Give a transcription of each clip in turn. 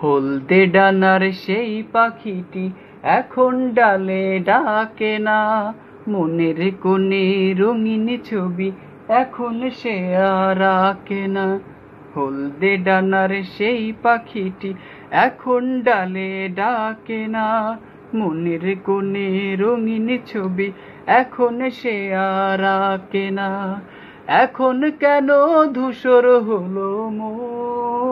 হলদে ডানার সেই পাখিটি এখন ডালে ডাকে না, মনের কোণে রঙিন ছবি এখন সে আর আঁকে না। হলদে ডানার সেই পাখিটি এখন ডালে ডাকে না, মনের কোণে রঙিন ছবি এখন সে আর আঁকে না। এখন কেন ধূসর হলো মন,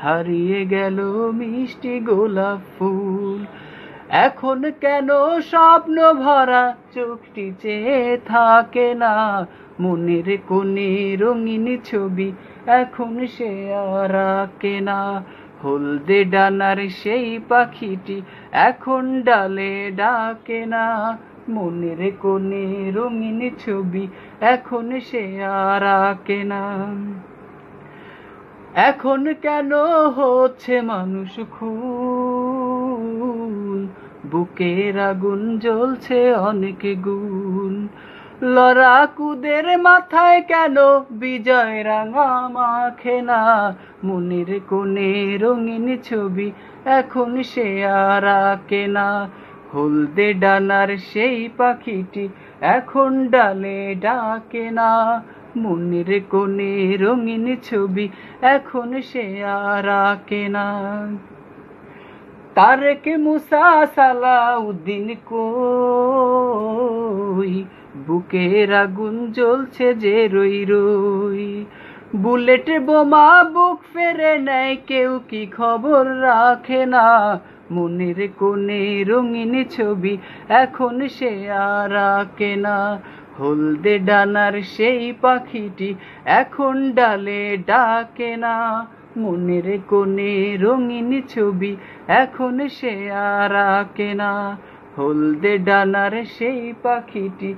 হারিয়ে গেল মিষ্টি গোলাপ ফুল। এখন কেন স্বপ্ন ভরা চোখটি চেয়ে থাকে না, মনের কোণে রঙিন ছবি এখন সে আর আঁকে না। হলদে ডানার সেই পাখিটি এখন ডালে ডাকে না, মনের কোণে রঙিন ছবি এখন সে আর আঁকে না। এখন কেন হচ্ছে মানুষ খুন, বুকের আগুন জ্বলছে অনেক গুণ। লড়াকুদের মাথায় কেন বিজয় রাঙা মাখে না, মনের কোণে রঙিন ছবি এখন সে আর আঁকে না। হলদে ডানার সেই পাখিটি এখন ডালে ডাকে না, মনের কোণে রঙিন ছবি এখন সে আর আঁকে না। তারেক মুসা সালাউদ্দিন কই, বুকের আগুন জ্বলছে যে রই রই। বুলেট বোমা বুক ফেরে নেয়, কেউ কি খবর রাখে না, মনের কোণে রঙিন ছবি এখন সে আর আঁকে না। হলদে ডানার সেই পাখিটি এখন ডালে ডাকে না, মনের কোণে রঙিন ছবি এখন সে আর আঁকে না। হলদে ডানার সেই পাখিটি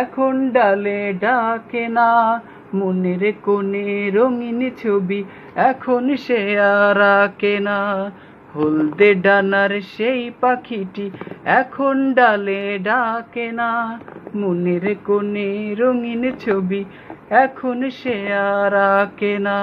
এখন ডালে ডাকে না, মনের কোণে রঙিন ছবি এখন সে আর আঁকে না। হলদে ডানার সেই পাখিটি এখন ডালে ডাকে না, মনের কোণে রঙিন ছবি এখন সে আর আঁকে না।